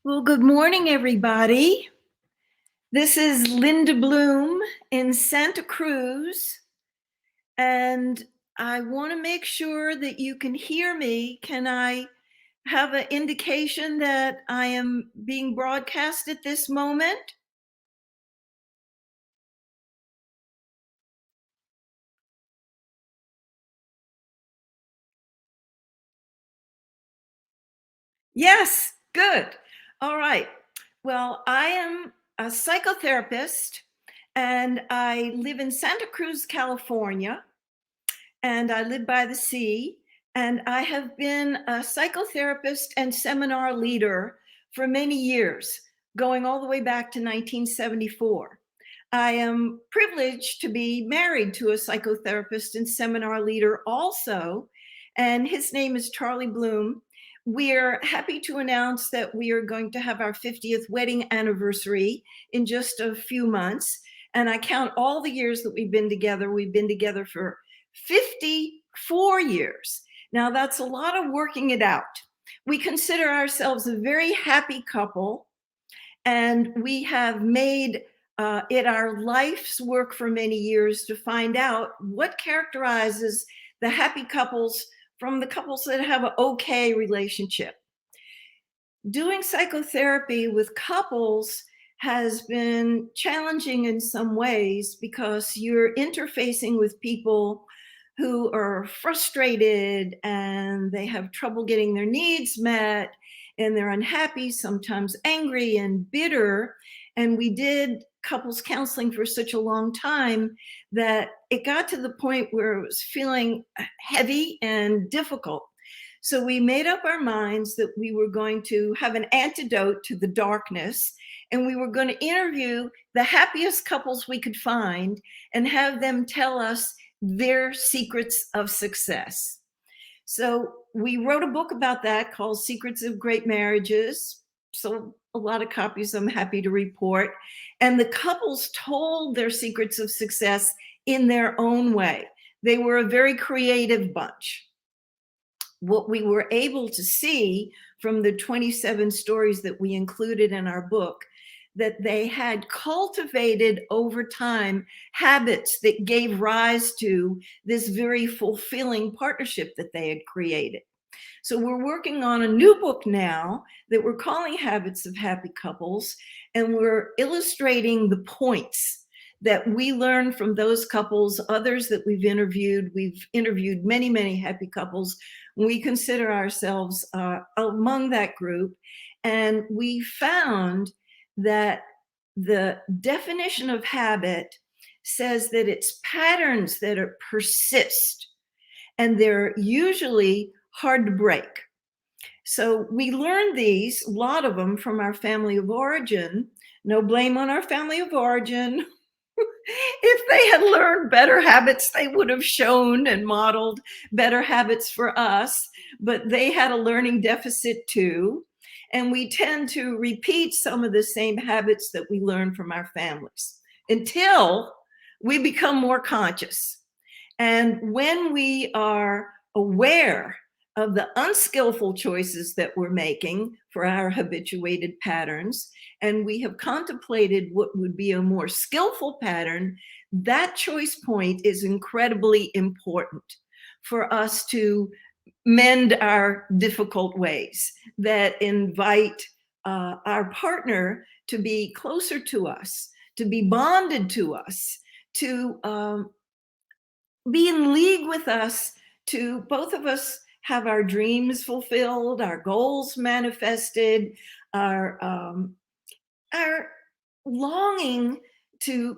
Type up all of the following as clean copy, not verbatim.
Well, good morning, everybody. This is Linda Bloom in Santa Cruz, and I want to make sure that you can hear me. Can I have an indication that I am being broadcast at this moment? Yes, good. All right. Well, I am a psychotherapist and I live in Santa Cruz, California, and I live by the sea. And I have been a psychotherapist and seminar leader for many years, going all the way back to 1974. I am privileged to be married to a psychotherapist and seminar leader also, and his name is Charlie Bloom. We're happy to announce that we are going to have our 50th wedding anniversary in just a few months. And I count all the years that we've been together. We've been together for 54 years. Now, that's a lot of working it out. We consider ourselves a very happy couple, and we have made it our life's work for many years to find out what characterizes the happy couples from the couples that have an okay relationship. Doing psychotherapy with couples has been challenging in some ways because you're interfacing with people who are frustrated and they have trouble getting their needs met and they're unhappy, sometimes angry and bitter. And we did couples counseling for such a long time that it got to the point where it was feeling heavy and difficult. So we made up our minds that we were going to have an antidote to the darkness, and we were going to interview the happiest couples we could find and have them tell us their secrets of success. So we wrote a book about that called Secrets of Great Marriages. So a lot of copies, I'm happy to report. And the couples told their secrets of success in their own way. They were a very creative bunch. What we were able to see from the 27 stories that we included in our book, that they had cultivated over time habits that gave rise to this very fulfilling partnership that they had created. So we're working on a new book now that we're calling Habits of Happy Couples, and we're illustrating the points that we learned from those couples, others that we've interviewed. We've interviewed many, many happy couples. We consider ourselves among that group. And we found that the definition of habit says that it's patterns that persist, and they're usually hard to break. So we learned these, a lot of them, from our family of origin. No blame on our family of origin. If they had learned better habits, they would have shown and modeled better habits for us, but they had a learning deficit too. And we tend to repeat some of the same habits that we learned from our families until we become more conscious. And when we are aware of the unskillful choices that we're making for our habituated patterns, and we have contemplated what would be a more skillful pattern, that choice point is incredibly important for us to mend our difficult ways that invite our partner to be closer to us, to be bonded to us, to be in league with us, to both of us have our dreams fulfilled, our goals manifested, our longing to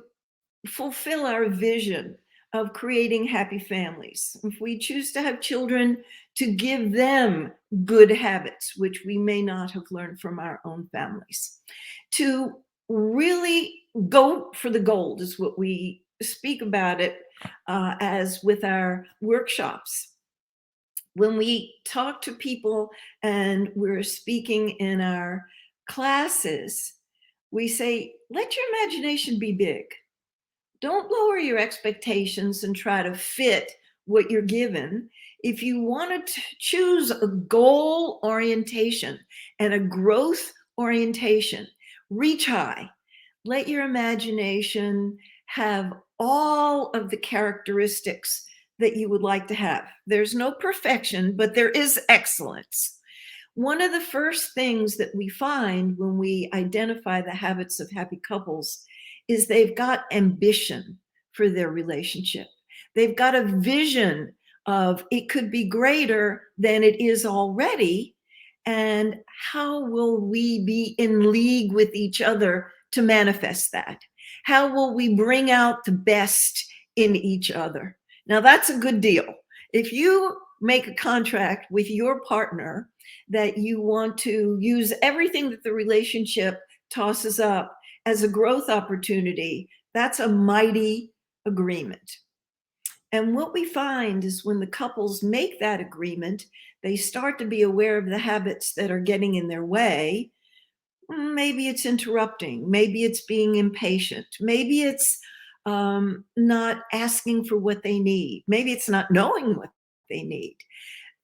fulfill our vision of creating happy families. If we choose to have children, to give them good habits, which we may not have learned from our own families. To really go for the gold is what we speak about it as with our workshops. When we talk to people and we're speaking in our classes, we say, let your imagination be big. Don't lower your expectations and try to fit what you're given. If you want to choose a goal orientation and a growth orientation. Reach high. Let your imagination have all of the characteristics that you would like to have. There's no perfection, but there is excellence. One of the first things that we find when we identify the habits of happy couples is they've got ambition for their relationship. They've got a vision of it could be greater than it is already. And how will we be in league with each other to manifest that? How will we bring out the best in each other? Now, that's a good deal. If you make a contract with your partner that you want to use everything that the relationship tosses up as a growth opportunity, that's a mighty agreement. And what we find is when the couples make that agreement, they start to be aware of the habits that are getting in their way. Maybe it's interrupting. Maybe it's being impatient. Maybe it's not asking for what they need. Maybe it's not knowing what they need.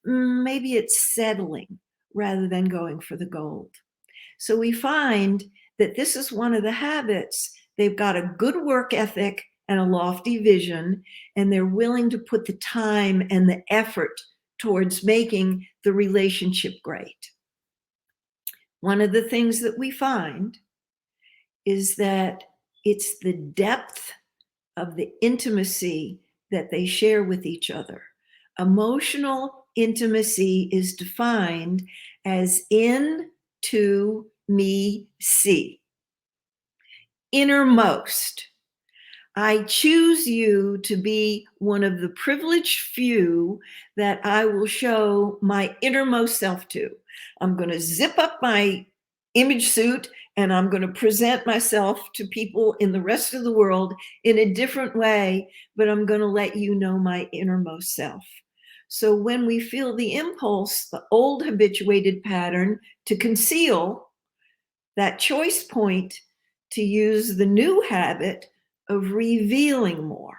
Maybe it's settling rather than going for the gold. So we find that this is one of the habits. They've got a good work ethic and a lofty vision, and they're willing to put the time and the effort towards making the relationship great. One of the things that we find is that it's the depth of the intimacy that they share with each other. Emotional intimacy is defined as in to me see. Innermost. I choose you to be one of the privileged few that I will show my innermost self to. I'm going to zip up my image suit and I'm going to present myself to people in the rest of the world in a different way, but I'm going to let you know my innermost self. So when we feel the impulse, the old habituated pattern to conceal, that choice point to use the new habit of revealing more,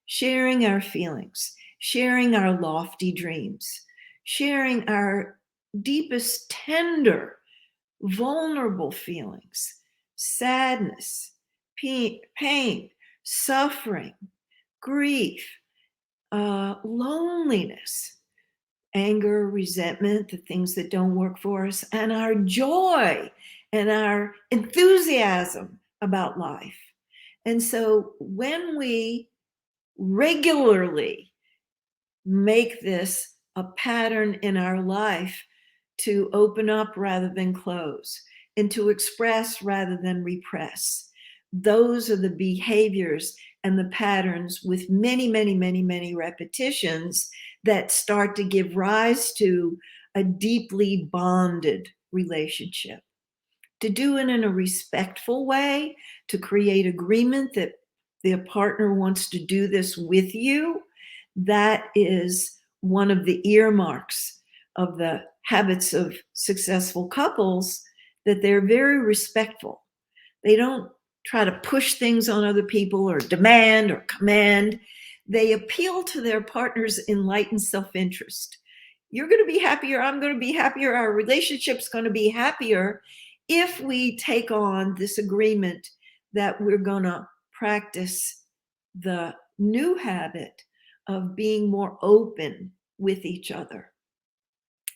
sharing our feelings, sharing our lofty dreams, sharing our deepest, tender, vulnerable feelings, sadness, pain, suffering, grief, loneliness, anger, resentment, the things that don't work for us, and our joy and our enthusiasm about life. And so when we regularly make this a pattern in our life to open up rather than close, and to express rather than repress, those are the behaviors and the patterns with many, many, many, many repetitions that start to give rise to a deeply bonded relationship. To do it in a respectful way, to create agreement that the partner wants to do this with you, that is one of the earmarks of the habits of successful couples, that they're very respectful. They don't try to push things on other people or demand or command. They appeal to their partner's enlightened self-interest. You're going to be happier. I'm going to be happier. Our relationship's going to be happier if we take on this agreement that we're going to practice the new habit of being more open with each other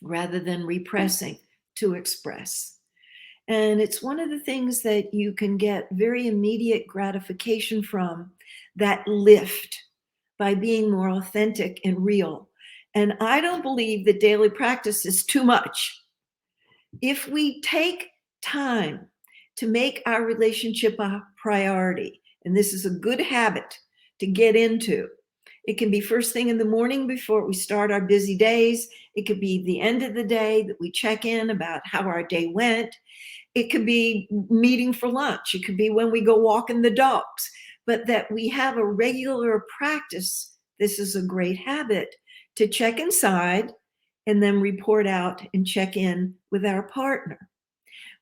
rather than repressing to express. And it's one of the things that you can get very immediate gratification from, that lift, by being more authentic and real. And I don't believe that daily practice is too much. If we take time to make our relationship a priority, and this is a good habit to get into. It can be first thing in the morning before we start our busy days. It could be the end of the day that we check in about how our day went. It could be meeting for lunch. It could be when we go walking the dogs, but that we have a regular practice. This is a great habit to check inside and then report out and check in with our partner.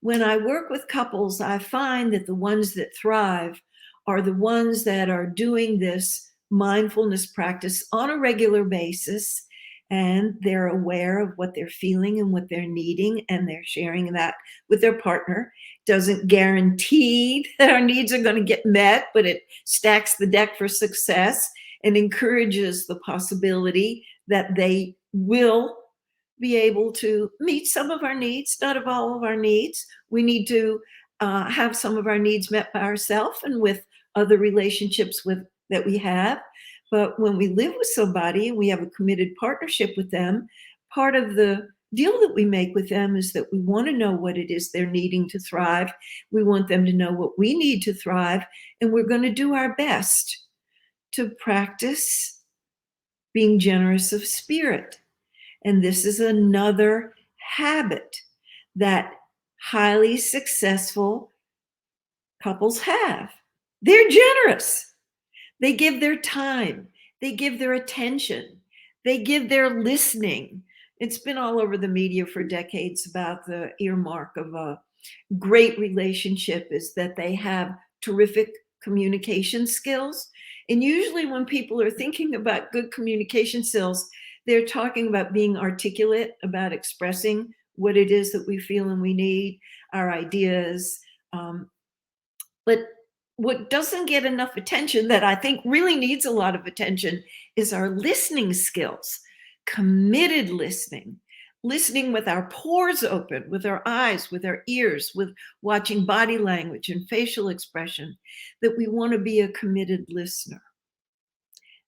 When I work with couples, I find that the ones that thrive are the ones that are doing this mindfulness practice on a regular basis and they're aware of what they're feeling and what they're needing, and they're sharing that with their partner. Doesn't guarantee that our needs are going to get met, but it stacks the deck for success and encourages the possibility that they will be able to meet some of our needs, not of all of our needs. We need to have some of our needs met by ourselves and with other relationships with that we have. But when we live with somebody and we have a committed partnership with them, part of the deal that we make with them is that we want to know what it is they're needing to thrive. We want them to know what we need to thrive, and we're going to do our best to practice being generous of spirit. And this is another habit that highly successful couples have. They're generous. They give their time. They give their attention. They give their listening. It's been all over the media for decades about the earmark of a great relationship is that they have terrific communication skills. And usually when people are thinking about good communication skills, they're talking about being articulate, about expressing what it is that we feel and we need, our ideas. But what doesn't get enough attention that I think really needs a lot of attention is our listening skills, committed listening, listening with our pores open, with our eyes, with our ears, with watching body language and facial expression, that we want to be a committed listener.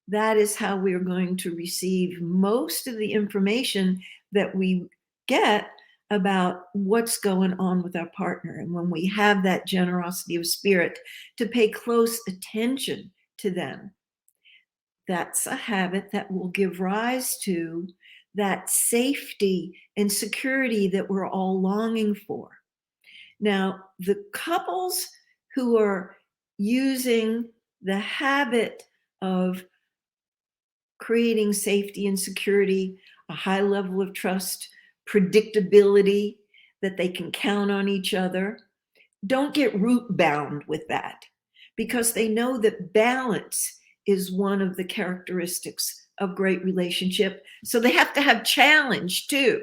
That is how we are going to receive most of the information that we get about what's going on with our partner. And when we have that generosity of spirit to pay close attention to them, that's a habit that will give rise to that safety and security that we're all longing for. Now, the couples who are using the habit of creating safety and security, a high level of trust, predictability, that they can count on each other, don't get root bound with that, because they know that balance is one of the characteristics of great relationship. So they have to have challenge too.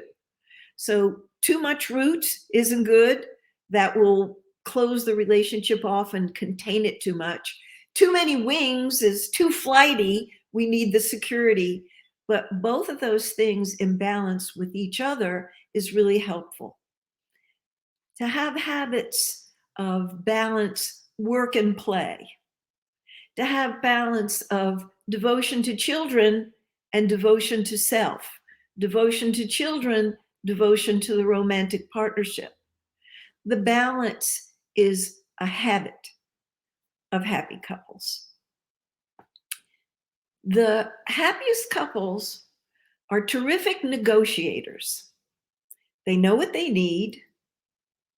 So too much root isn't good. That will close the relationship off and contain it too much. Too many wings is too flighty. We need the security. But both of those things in balance with each other is really helpful. To have habits of balance, work and play. To have balance of devotion to children and devotion to self. Devotion to children, devotion to the romantic partnership. The balance is a habit of happy couples. The happiest couples are terrific negotiators. They know what they need,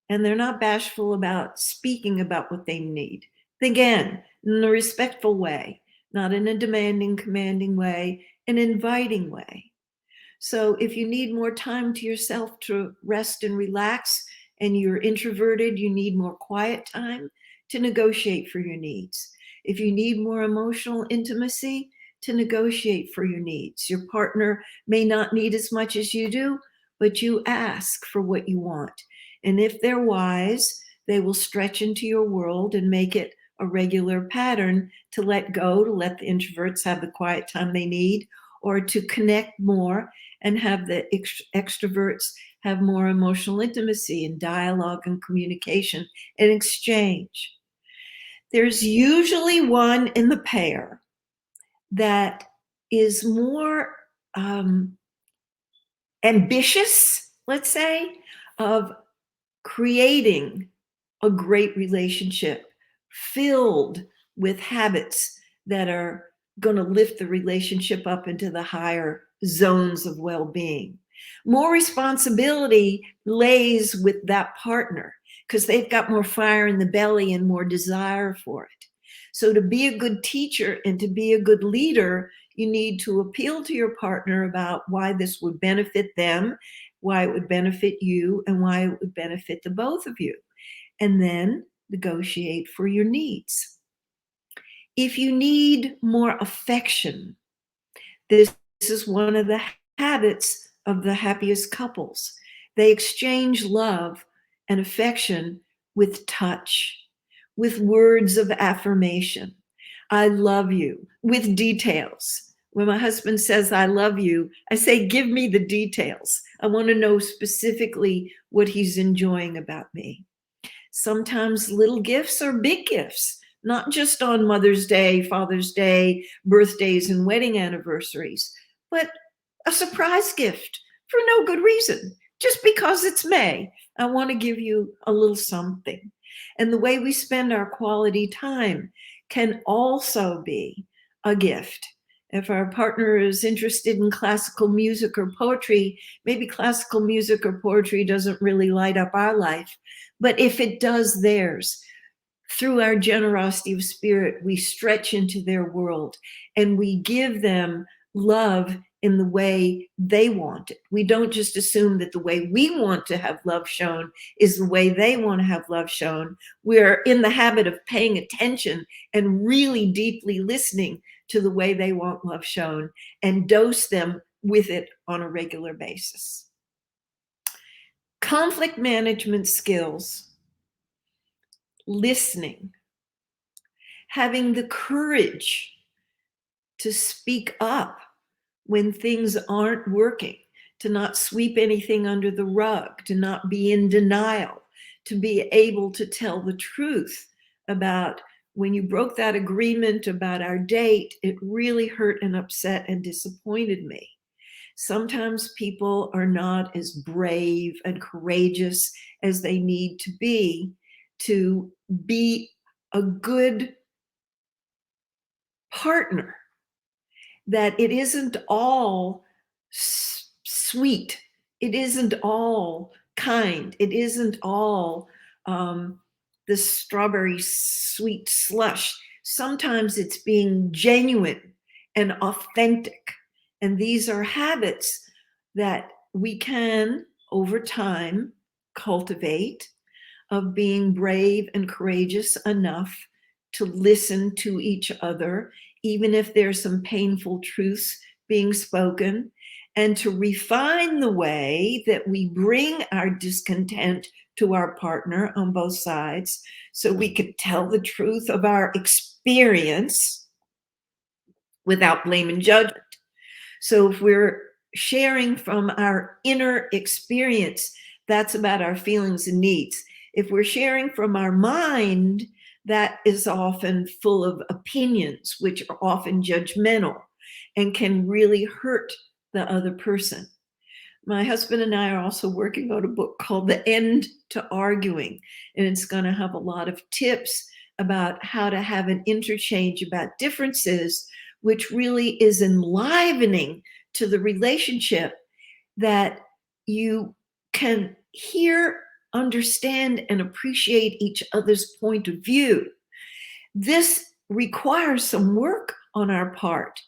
and they're not bashful about speaking about what they need. Again, in a respectful way, not in a demanding, commanding way, an inviting way. So if you need more time to yourself to rest and relax, and you're introverted, you need more quiet time to negotiate for your needs. If you need more emotional intimacy, to negotiate for your needs. Your partner may not need as much as you do, but you ask for what you want. And if they're wise, they will stretch into your world and make it a regular pattern to let go, to let the introverts have the quiet time they need, or to connect more and have the extroverts have more emotional intimacy and dialogue and communication and exchange. There's usually one in the pair that is more ambitious, let's say, of creating a great relationship filled with habits that are going to lift the relationship up into the higher zones of well-being. More responsibility lays with that partner because they've got more fire in the belly and more desire for it. So to be a good teacher and to be a good leader, you need to appeal to your partner about why this would benefit them, why it would benefit you, and why it would benefit the both of you. And then negotiate for your needs. If you need more affection, this is one of the habits of the happiest couples. They exchange love and affection with touch, with words of affirmation. I love you, with details. When my husband says, I love you, I say, give me the details. I want to know specifically what he's enjoying about me. Sometimes little gifts are big gifts, not just on Mother's Day, Father's Day, birthdays, and wedding anniversaries, but a surprise gift for no good reason. Just because it's May, I want to give you a little something. And the way we spend our quality time can also be a gift. If our partner is interested in classical music or poetry, maybe classical music or poetry doesn't really light up our life, but if it does theirs, through our generosity of spirit, we stretch into their world and we give them love in the way they want it. We don't just assume that the way we want to have love shown is the way they want to have love shown. We're in the habit of paying attention and really deeply listening to the way they want love shown and dose them with it on a regular basis. Conflict management skills, listening, having the courage to speak up when things aren't working, to not sweep anything under the rug, to not be in denial, to be able to tell the truth about when you broke that agreement about our date, it really hurt and upset and disappointed me. Sometimes people are not as brave and courageous as they need to be a good partner, that it isn't all sweet, it isn't all kind, it isn't all the strawberry sweet slush. Sometimes it's being genuine and authentic. And these are habits that we can, over time, cultivate, of being brave and courageous enough to listen to each other, even if there's some painful truths being spoken, and to refine the way that we bring our discontent to our partner on both sides so we could tell the truth of our experience without blame and judgment. So if we're sharing from our inner experience, that's about our feelings and needs. If we're sharing from our mind, that is often full of opinions, which are often judgmental and can really hurt the other person. My husband and I are also working on a book called The End to Arguing, and it's going to have a lot of tips about how to have an interchange about differences, which really is enlivening to the relationship, that you can hear, understand, and appreciate each other's point of view. This requires some work on our part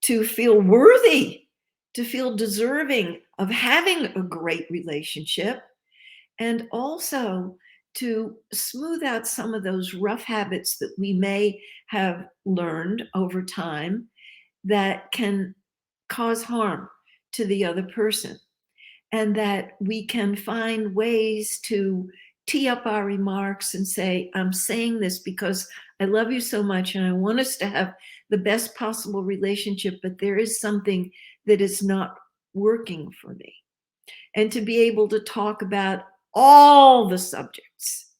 to feel worthy, to feel deserving of having a great relationship, and also to smooth out some of those rough habits that we may have learned over time that can cause harm to the other person, and that we can find ways to tee up our remarks and say, I'm saying this because I love you so much and I want us to have the best possible relationship, but there is something that is not working for me. And to be able to talk about all the subjects,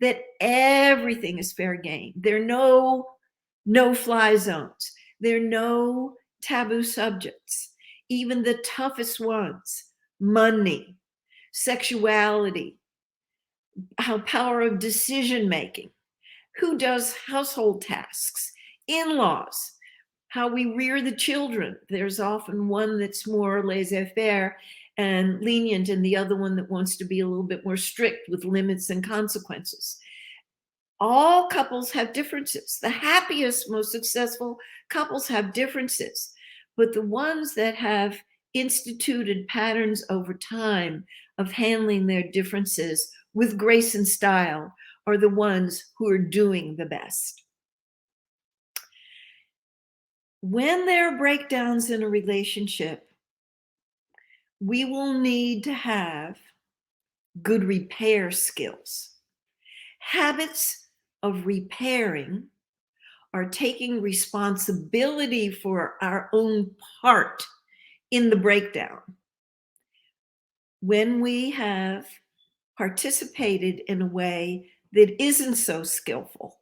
that everything is fair game. There are no-fly zones. There are no taboo subjects, even the toughest ones: money, sexuality, how power of decision making, who does household tasks, in-laws, how we rear the children. There's often one that's more laissez-faire and lenient, and the other one that wants to be a little bit more strict with limits and consequences. All couples have differences. The happiest, most successful couples have differences, but the ones that have instituted patterns over time of handling their differences with grace and style are the ones who are doing the best. When there are breakdowns in a relationship, we will need to have good repair skills. Habits of repairing are taking responsibility for our own part in the breakdown. When we have participated in a way that isn't so skillful,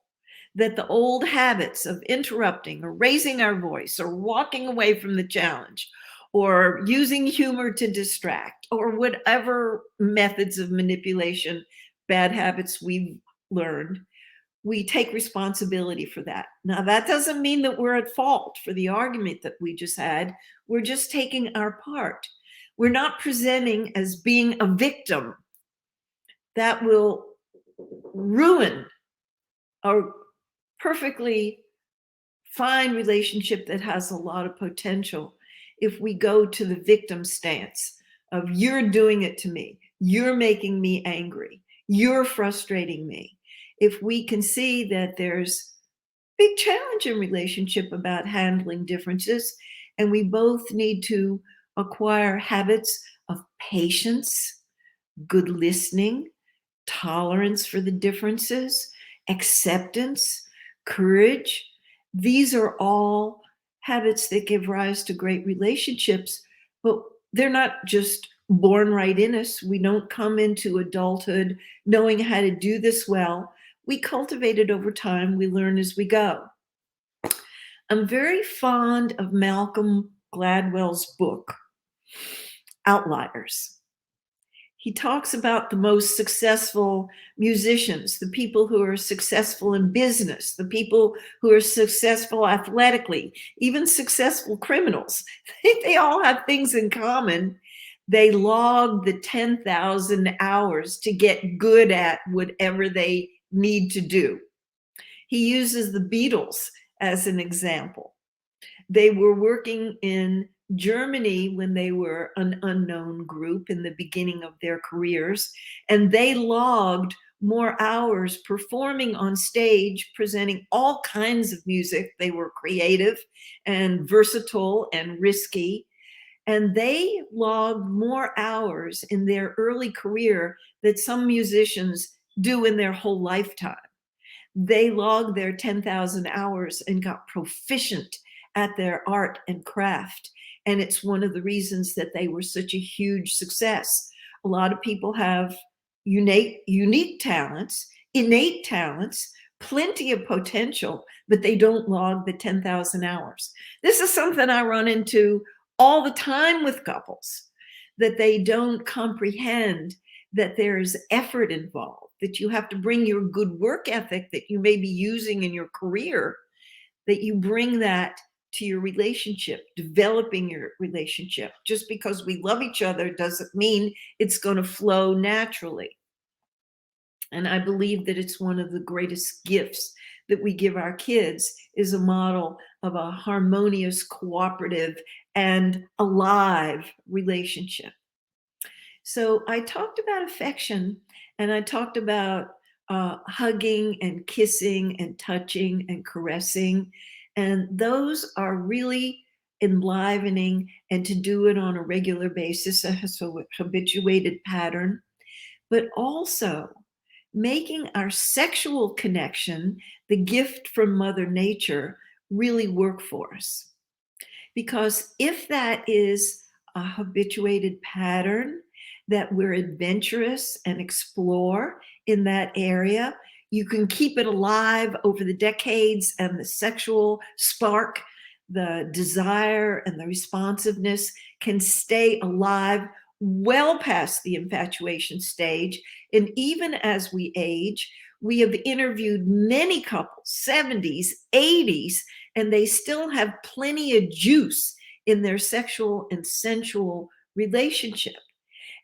that the old habits of interrupting or raising our voice or walking away from the challenge or using humor to distract or whatever methods of manipulation, bad habits we've learned, we take responsibility for that. Now, that doesn't mean that we're at fault for the argument that we just had. We're just taking our part. We're not presenting as being a victim. That will ruin a perfectly fine relationship that has a lot of potential if we go to the victim stance of you're doing it to me, you're making me angry, you're frustrating me. If we can see that there's big challenge in relationship about handling differences, and we both need to acquire habits of patience, good listening, tolerance for the differences, acceptance, courage. These are all habits that give rise to great relationships, but they're not just born right in us. We don't come into adulthood knowing how to do this well. We cultivate it over time. We learn as we go. I'm very fond of Malcolm Gladwell's book, Outliers. He talks about the most successful musicians, the people who are successful in business, the people who are successful athletically, even successful criminals. They all have things in common. They log the 10,000 hours to get good at whatever they need to do. He uses the Beatles as an example. They were working in Germany when they were an unknown group in the beginning of their careers, and they logged more hours performing on stage, presenting all kinds of music. They were creative and versatile and risky, and they logged more hours in their early career that some musicians do in their whole lifetime. They logged their 10,000 hours and got proficient at their art and craft. And it's one of the reasons that they were such a huge success. A lot of people have unique talents, innate talents, plenty of potential, but they don't log the 10,000 hours. This is something I run into all the time with couples, that they don't comprehend that there's effort involved, that you have to bring your good work ethic that you may be using in your career, that you bring that to your relationship, developing your relationship. Just because we love each other doesn't mean it's going to flow naturally. And I believe that it's one of the greatest gifts that we give our kids is a model of a harmonious, cooperative, and alive relationship. So I talked about affection, and I talked about hugging and kissing and touching and caressing. And those are really enlivening, and to do it on a regular basis, a habituated pattern, but also making our sexual connection, the gift from Mother Nature, really work for us. Because if that is a habituated pattern, that we're adventurous and explore in that area, you can keep it alive over the decades, and the sexual spark, the desire, and the responsiveness can stay alive well past the infatuation stage. And even as we age, we have interviewed many couples, 70s, 80s, and they still have plenty of juice in their sexual and sensual relationship.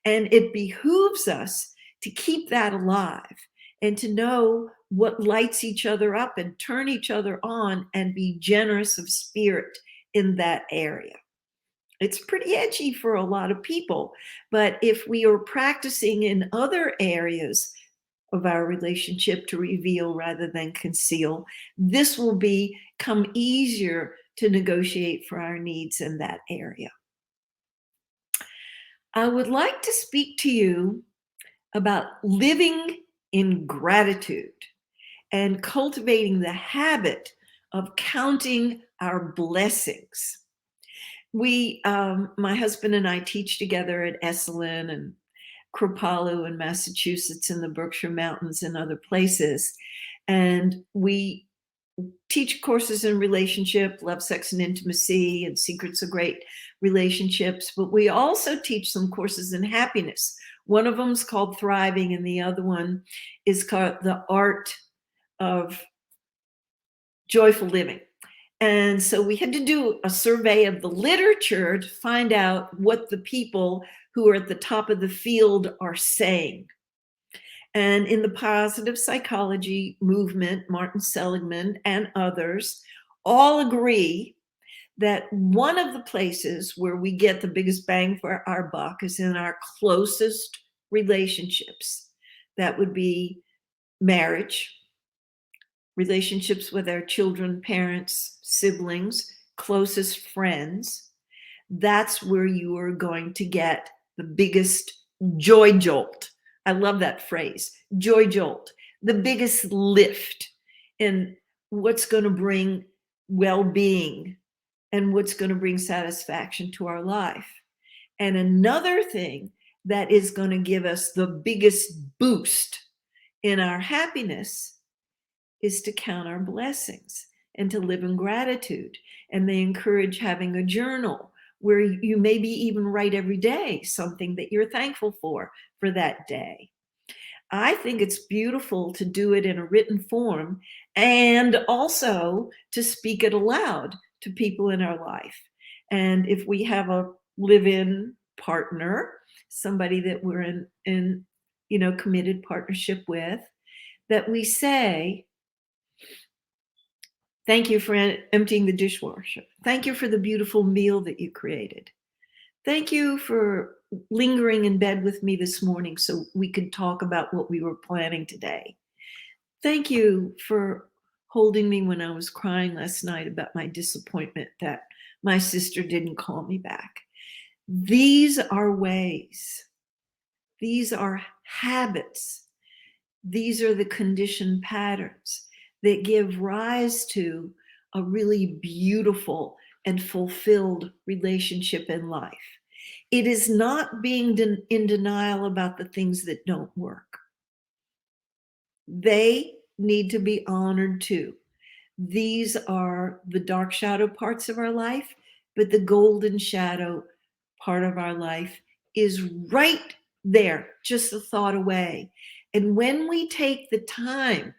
And it behooves us to keep that alive and to know what lights each other up and turn each other on, and be generous of spirit in that area. It's pretty edgy for a lot of people, but if we are practicing in other areas of our relationship to reveal rather than conceal, this will become easier to negotiate for our needs in that area. I would like to speak to you about living in gratitude and cultivating the habit of counting our blessings. My husband and I teach together at Esalen and Kripalu in Massachusetts in the Berkshire Mountains and other places. And we teach courses in relationship, love, sex, and intimacy, and secrets of great relationships. But we also teach some courses in happiness. One of them is called Thriving, and the other one is called The Art of Joyful Living. And so we had to do a survey of the literature to find out what the people who are at the top of the field are saying. And in the positive psychology movement, Martin Seligman and others all agree that one of the places where we get the biggest bang for our buck is in our closest relationships. That would be marriage, relationships with our children, parents, siblings, closest friends. That's where you are going to get the biggest joy jolt. I love that phrase, joy jolt, the biggest lift in what's going to bring well-being and what's going to bring satisfaction to our life. And another thing that is going to give us the biggest boost in our happiness is to count our blessings and to live in gratitude. And they encourage having a journal where you maybe even write every day something that you're thankful for that day. I think it's beautiful to do it in a written form and also to speak it aloud to people in our life. And if we have a live-in partner, somebody that we're in committed partnership with, that we say, thank you for emptying the dishwasher. Thank you for the beautiful meal that you created. Thank you for lingering in bed with me this morning so we could talk about what we were planning today. Thank you for holding me when I was crying last night about my disappointment that my sister didn't call me back. These are ways. These are habits. These are the conditioned patterns that give rise to a really beautiful and fulfilled relationship in life. It is not being in denial about the things that don't work. They need to be honored too. These are the dark shadow parts of our life, but the golden shadow part of our life is right there, just a thought away. And when we take the time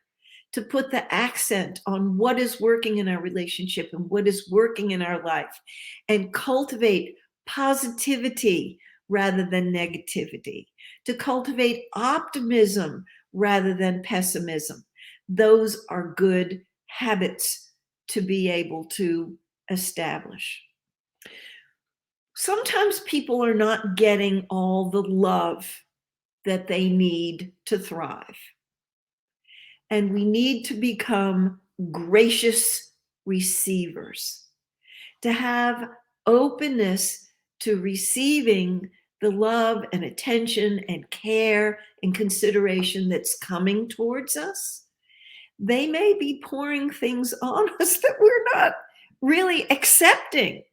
to put the accent on what is working in our relationship and what is working in our life and cultivate positivity rather than negativity, to cultivate optimism rather than pessimism, those are good habits to be able to establish. Sometimes people are not getting all the love that they need to thrive. And we need to become gracious receivers, to have openness to receiving the love and attention and care and consideration that's coming towards us. They may be pouring things on us that we're not really accepting.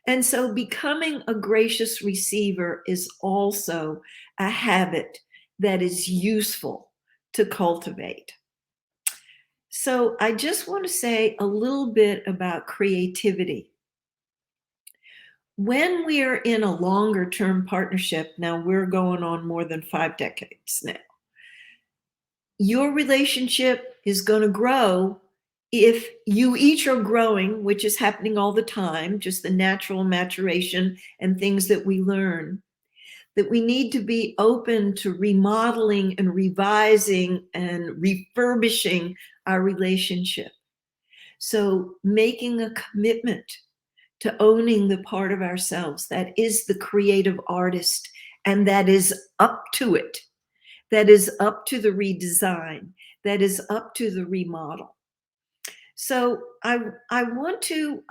And so becoming a gracious receiver is also a habit that is useful to cultivate. So I just want to say a little bit about creativity. When we're in a longer term partnership, now we're going on more than 5 decades now, your relationship is going to grow if you each are growing, which is happening all the time, just the natural maturation and things that we learn, that we need to be open to remodeling and revising and refurbishing our relationship. So making a commitment to owning the part of ourselves that is the creative artist and that is up to it, that is up to the redesign, that is up to the remodel. So I want to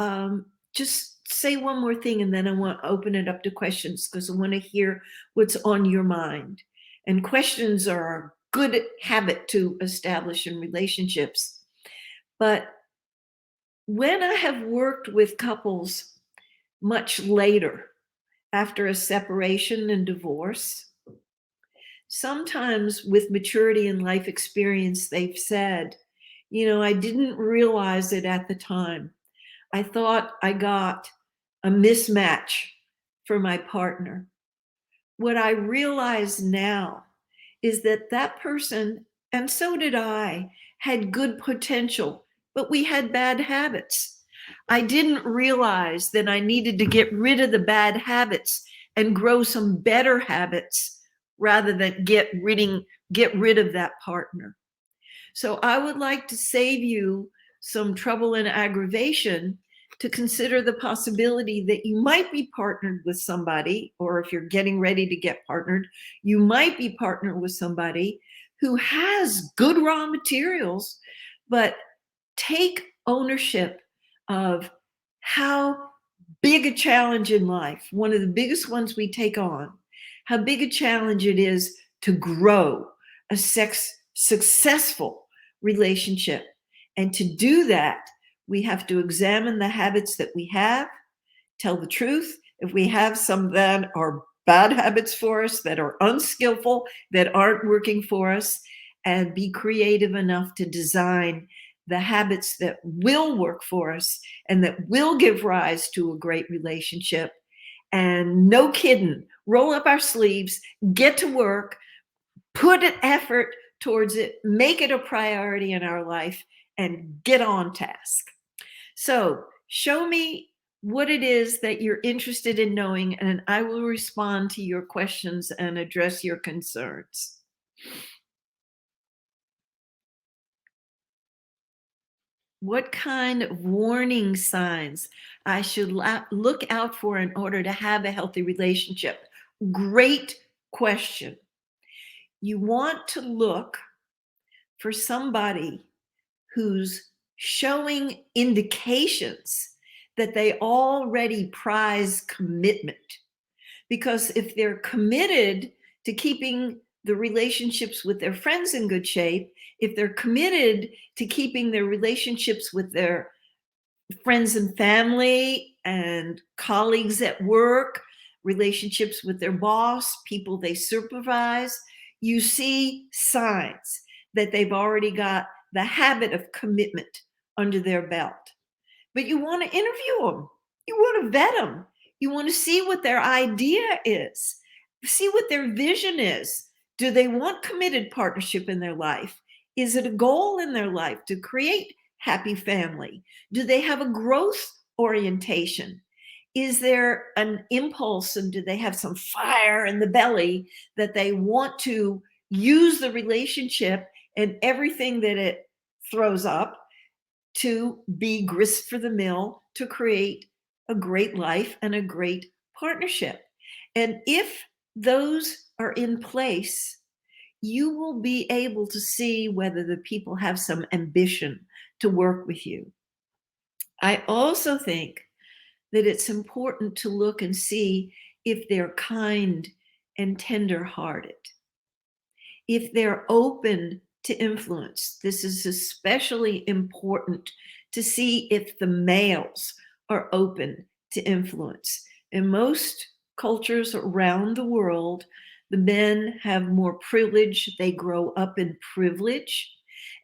just say one more thing and then I want to open it up to questions because I want to hear what's on your mind. And questions are a good habit to establish in relationships. But when I have worked with couples much later, after a separation and divorce, sometimes with maturity and life experience, they've said, I didn't realize it at the time. I thought I got a mismatch for my partner. What I realize now is that that person, and so did I, had good potential, but we had bad habits. I didn't realize that I needed to get rid of the bad habits and grow some better habits rather than get rid of that partner. So I would like to save you some trouble and aggravation to consider the possibility that you might be partnered with somebody, or if you're getting ready to get partnered, you might be partnered with somebody who has good raw materials, but take ownership of how big a challenge in life, one of the biggest ones we take on, how big a challenge it is to grow a successful relationship. And to do that, we have to examine the habits that we have, tell the truth. If we have some that are bad habits for us, that are unskillful, that aren't working for us, and be creative enough to design the habits that will work for us and that will give rise to a great relationship. And no kidding, roll up our sleeves, get to work, put an effort towards it, make it a priority in our life, and get on task. So show me what it is that you're interested in knowing, and I will respond to your questions and address your concerns. What kind of warning signs I should look out for in order to have a healthy relationship? Great question. You want to look for somebody who's showing indications that they already prize commitment. Because if they're committed to keeping the relationships with their friends in good shape, if they're committed to keeping their relationships with their friends and family and colleagues at work, relationships with their boss, people they supervise, you see signs that they've already got the habit of commitment under their belt. But you want to interview them. You want to vet them. You want to see what their idea is, see what their vision is. Do they want committed partnership in their life? Is it a goal in their life to create happy family? Do they have a growth orientation? Is there an impulse and do they have some fire in the belly that they want to use the relationship and everything that it throws up to be grist for the mill to create a great life and a great partnership? And if those are in place, you will be able to see whether the people have some ambition to work with you. I also think that it's important to look and see if they're kind and tender-hearted, if they're open to influence. This is especially important to see if the males are open to influence. In most cultures around the world, the men have more privilege. They grow up in privilege,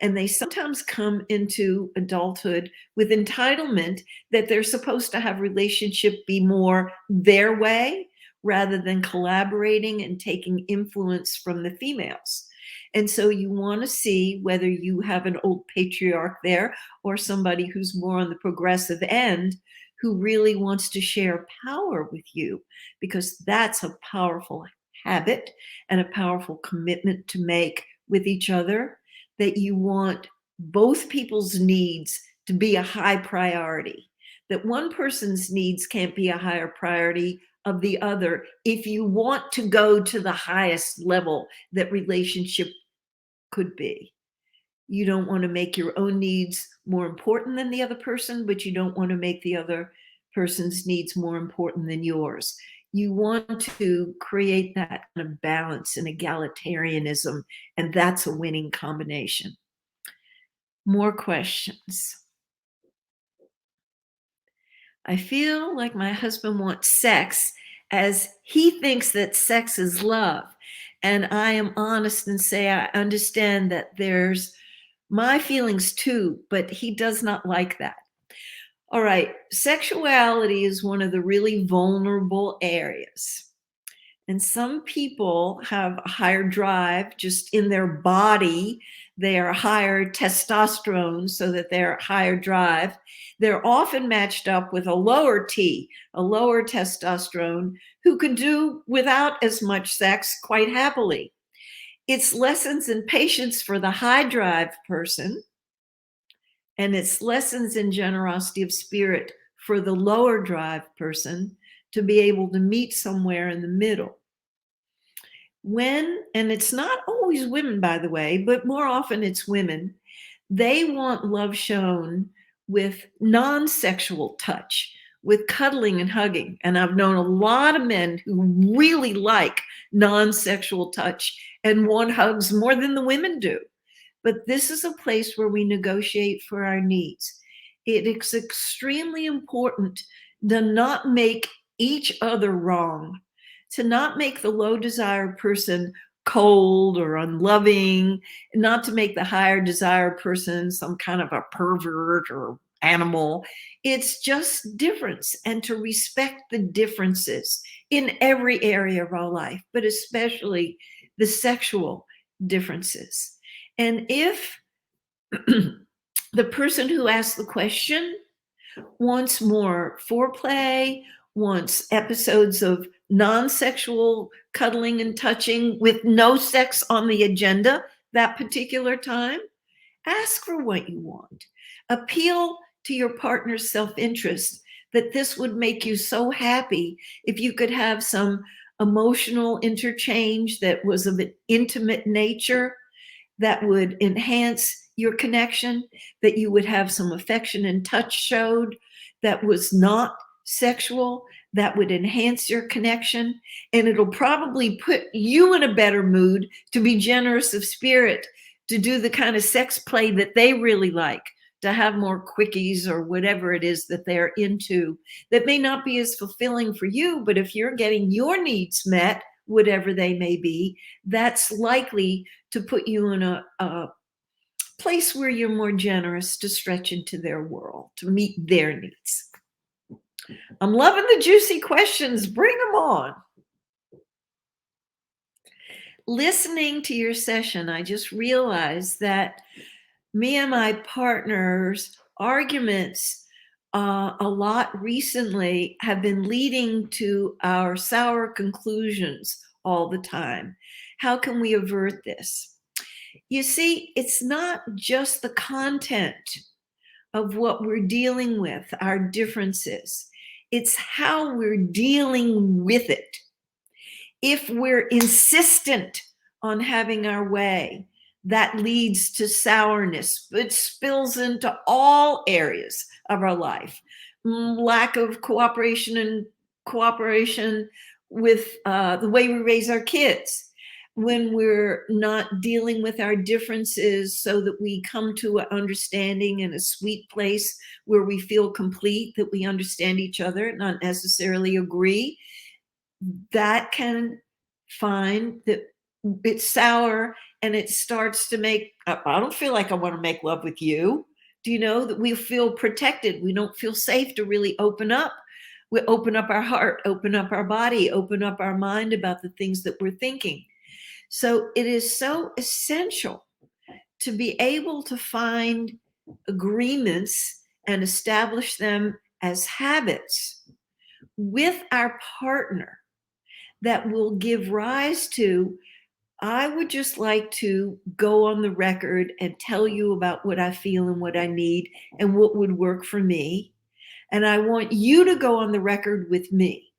and they sometimes come into adulthood with entitlement that they're supposed to have relationship be more their way rather than collaborating and taking influence from the females. And so you want to see whether you have an old patriarch there or somebody who's more on the progressive end who really wants to share power with you, because that's a powerful habit and a powerful commitment to make with each other, that you want both people's needs to be a high priority, that one person's needs can't be a higher priority of the other if you want to go to the highest level that relationship could be. You don't want to make your own needs more important than the other person, but you don't want to make the other person's needs more important than yours. You want to create that kind of balance and egalitarianism, and that's a winning combination. More questions. I feel like my husband wants sex as he thinks that sex is love. And I am honest and say I understand that there's my feelings too, but he does not like that. All right, sexuality is one of the really vulnerable areas. And some people have a higher drive just in their body. They are higher testosterone, so that they're higher drive. They're often matched up with a lower T, a lower testosterone, who can do without as much sex quite happily. It's lessons in patience for the high drive person, and it's lessons in generosity of spirit for the lower drive person to be able to meet somewhere in the middle. And it's not always women, by the way, but more often it's women, they want love shown with non-sexual touch, with cuddling and hugging. And I've known a lot of men who really like non-sexual touch and want hugs more than the women do. But this is a place where we negotiate for our needs. It is extremely important to not make each other wrong, to not make the low desire person cold or unloving, not to make the higher desire person some kind of a pervert or animal. It's just difference, and to respect the differences in every area of our life, but especially the sexual differences. And if the person who asked the question wants more foreplay, wants episodes of non-sexual cuddling and touching with no sex on the agenda that particular time, ask for what you want. Appeal to your partner's self-interest, that this would make you so happy if you could have some emotional interchange that was of an intimate nature, that would enhance your connection, that you would have some affection and touch showed that was not sexual, that would enhance your connection. And it'll probably put you in a better mood to be generous of spirit, to do the kind of sex play that they really like, to have more quickies or whatever it is that they're into, that may not be as fulfilling for you, but if you're getting your needs met, whatever they may be, that's likely to put you in a place where you're more generous to stretch into their world, to meet their needs. I'm loving the juicy questions. Bring them on. Listening to your session, I just realized that me and my partner's arguments a lot recently have been leading to our sour conclusions all the time. How can we avert this? You see, it's not just the content of what we're dealing with, our differences. It's how we're dealing with it. If we're insistent on having our way, that leads to sourness. It spills into all areas of our life. Lack of cooperation with the way we raise our kids. When we're not dealing with our differences so that we come to an understanding and a sweet place where we feel complete, that we understand each other, not necessarily agree, that can find that it's sour, and it starts to make, I don't feel like I want to make love with you. Do you know that we feel protected? We don't feel safe to really open up. We open up our heart, open up our body, open up our mind about the things that we're thinking. So it is so essential to be able to find agreements and establish them as habits with our partner that will give rise to, I would just like to go on the record and tell you about what I feel and what I need and what would work for me. And I want you to go on the record with me.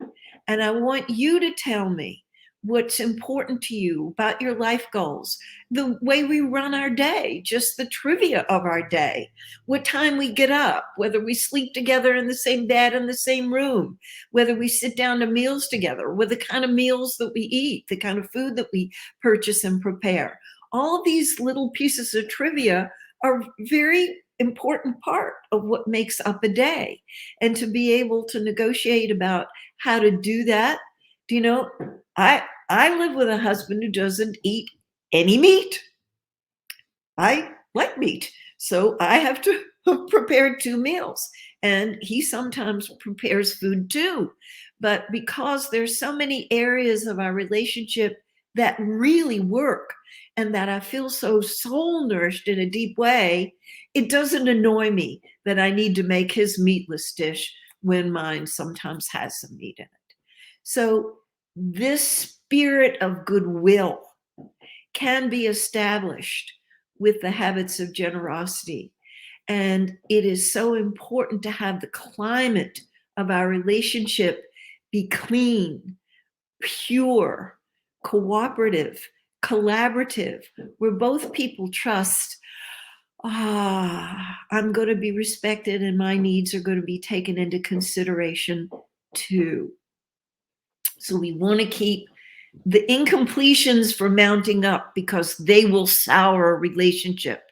And I want you to tell me what's important to you, about your life goals, the way we run our day, just the trivia of our day, what time we get up, whether we sleep together in the same bed in the same room, whether we sit down to meals together, what the kind of meals that we eat, the kind of food that we purchase and prepare. All of these little pieces of trivia are very important part of what makes up a day. And to be able to negotiate about how to do that, do you know, I live with a husband who doesn't eat any meat. I like meat, so I have to prepare 2 meals, and he sometimes prepares food too. But because there's so many areas of our relationship that really work and that I feel so soul nourished in a deep way, it doesn't annoy me that I need to make his meatless dish when mine sometimes has some meat in it. So this spirit of goodwill can be established with the habits of generosity. And it is so important to have the climate of our relationship be clean, pure, cooperative, collaborative, where both people trust, I'm going to be respected and my needs are going to be taken into consideration too. So we want to keep the incompletions from mounting up because they will sour a relationship.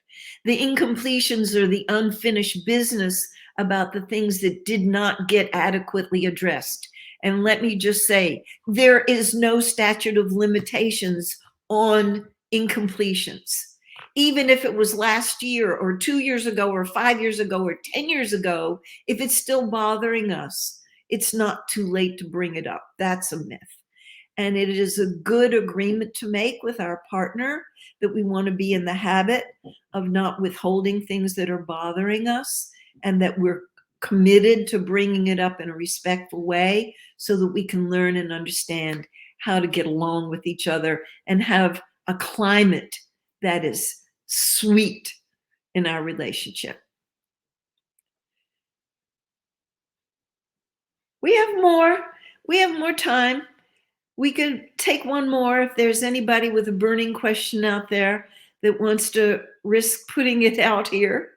The incompletions are the unfinished business about the things that did not get adequately addressed. And let me just say, there is no statute of limitations on incompletions. Even if it was last year or 2 years ago or 5 years ago or 10 years ago, if it's still bothering us, it's not too late to bring it up. That's a myth. And it is a good agreement to make with our partner that we want to be in the habit of not withholding things that are bothering us, and that we're committed to bringing it up in a respectful way so that we can learn and understand how to get along with each other and have a climate that is sweet in our relationship. We have more. We have more time. We could take one more if there's anybody with a burning question out there that wants to risk putting it out here.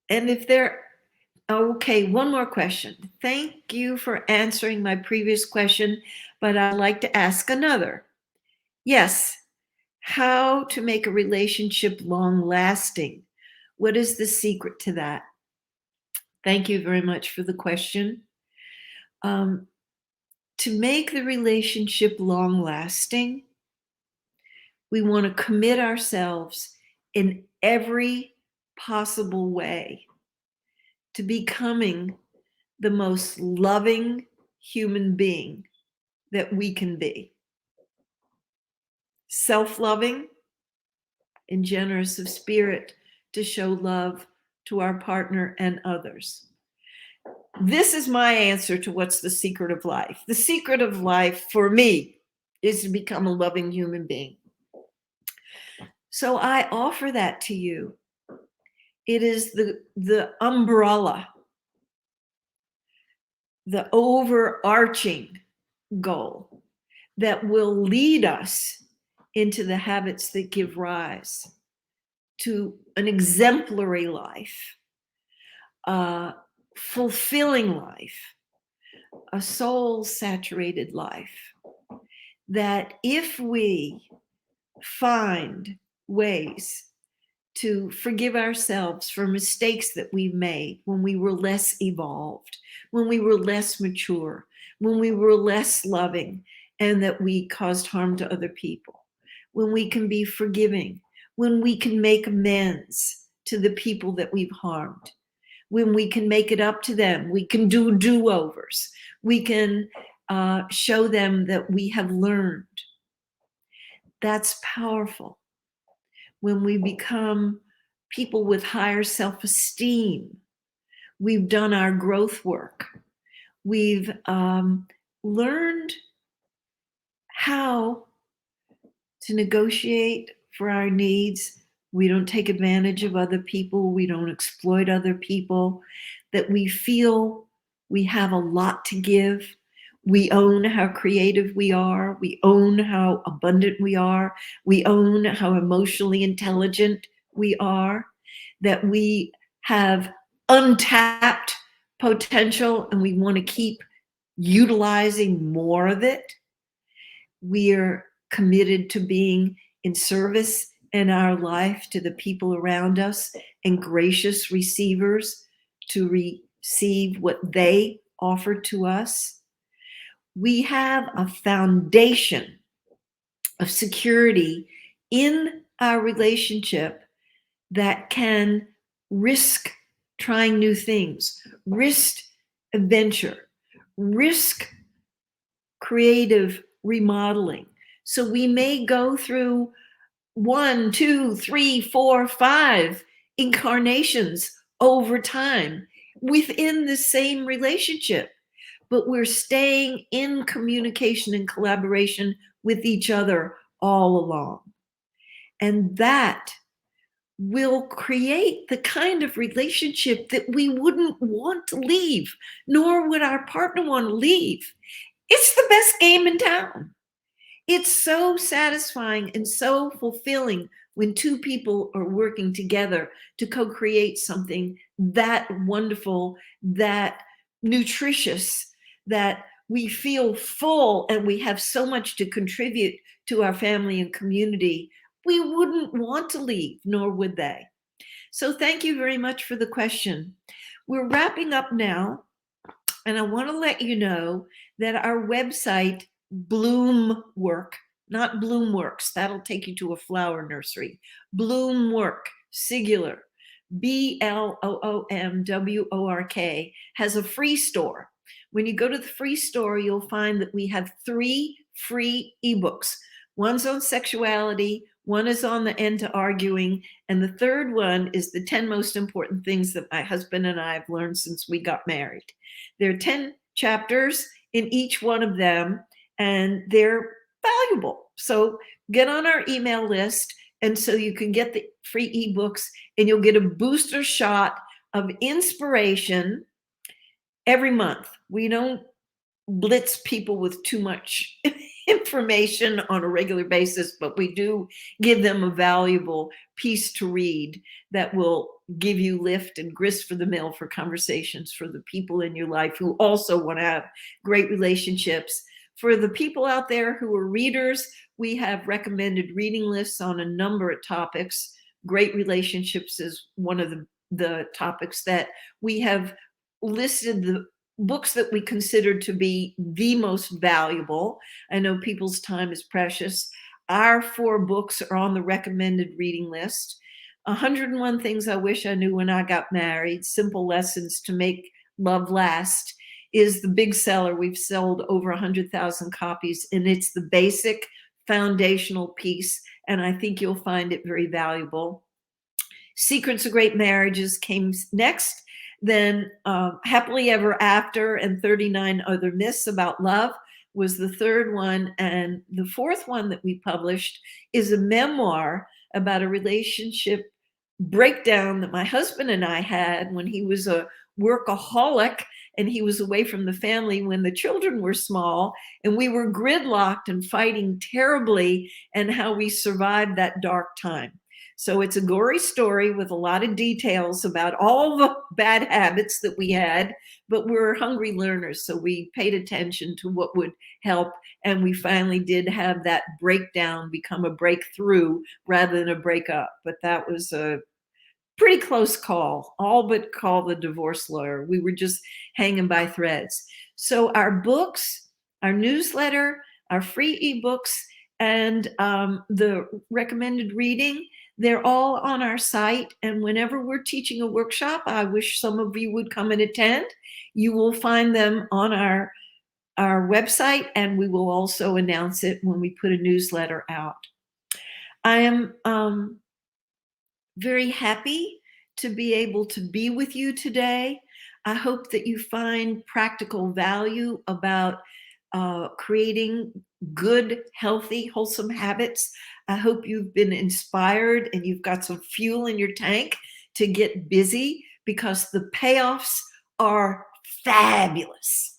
And if there, okay, one more question. Thank you for answering my previous question, but I'd like to ask another. Yes, how to make a relationship long lasting? What is the secret to that? Thank you very much for the question. Um, to make the relationship long lasting, we want to commit ourselves in every possible way to becoming the most loving human being that we can be. Self-loving and generous of spirit to show love to our partner and others. This is my answer to what's the secret of life. The secret of life for me is to become a loving human being. So I offer that to you. It is the umbrella, the overarching goal that will lead us into the habits that give rise to an exemplary life, a fulfilling life, a soul-saturated life. That if we find ways to forgive ourselves for mistakes that we've made when we were less evolved, when we were less mature, when we were less loving, and that we caused harm to other people, when we can be forgiving, when we can make amends to the people that we've harmed, when we can make it up to them, we can do do-overs, we can show them that we have learned. That's powerful. When we become people with higher self-esteem, we've done our growth work. We've learned how to negotiate for our needs. We don't take advantage of other people. We don't exploit other people. that we feel we have a lot to give. We own how creative we are. We own how abundant we are. We own how emotionally intelligent we are, that we have untapped potential and we want to keep utilizing more of it. We're committed to being in service in our life to the people around us and gracious receivers to receive what they offer to us. We have a foundation of security in our relationship that can risk trying new things, risk adventure, risk creative remodeling. So we may go through 1, 2, 3, 4, 5 incarnations over time within the same relationship, but we're staying in communication and collaboration with each other all along. And that will create the kind of relationship that we wouldn't want to leave, nor would our partner want to leave. It's the best game in town. It's so satisfying and so fulfilling when two people are working together to co-create something that wonderful, that nutritious, that we feel full and we have so much to contribute to our family and community. We wouldn't want to leave, nor would they. So thank you very much for the question. We're wrapping up now, and I want to let you know that our website, Bloomwork, not Bloomworks, that'll take you to a flower nursery. Bloomwork, singular, BLOOMWORK, has a free store. When you go to the free store, you'll find that we have 3 free ebooks. One's on sexuality, one is on the end to arguing, and the third one is the 10 most important things that my husband and I have learned since we got married. There are 10 chapters in each one of them, and they're valuable. So get on our email list, and so you can get the free ebooks, and you'll get a booster shot of inspiration every month. We don't blitz people with too much information on a regular basis, but we do give them a valuable piece to read that will give you lift and grist for the mill for conversations for the people in your life who also want to have great relationships. For the people out there who are readers, we have recommended reading lists on a number of topics. Great relationships is one of the topics that we have listed the books that we consider to be the most valuable. I know people's time is precious. Our 4 books are on the recommended reading list. 101 Things I Wish I Knew When I Got Married, Simple Lessons to Make Love Last, is the big seller. We've sold over 100,000 copies, and it's the basic foundational piece, and I think you'll find it very valuable. Secrets of Great Marriages came next. Then Happily Ever After and 39 Other Myths About Love was the third one. And the fourth one that we published is a memoir about a relationship breakdown that my husband and I had when he was a workaholic and he was away from the family when the children were small, and we were gridlocked and fighting terribly, and how we survived that dark time. So it's a gory story with a lot of details about all the bad habits that we had, but we're hungry learners, so we paid attention to what would help, and we finally did have that breakdown become a breakthrough rather than a breakup. But that was a pretty close call, all but call the divorce lawyer. We were just hanging by threads. So our books, our newsletter, our free ebooks, and the recommended reading, they're all on our site. And whenever we're teaching a workshop, I wish some of you would come and attend. You will find them on our website, and we will also announce it when we put a newsletter out. I am very happy to be able to be with you today. I hope that you find practical value about creating good, healthy, wholesome habits. I hope you've been inspired and you've got some fuel in your tank to get busy, because the payoffs are fabulous.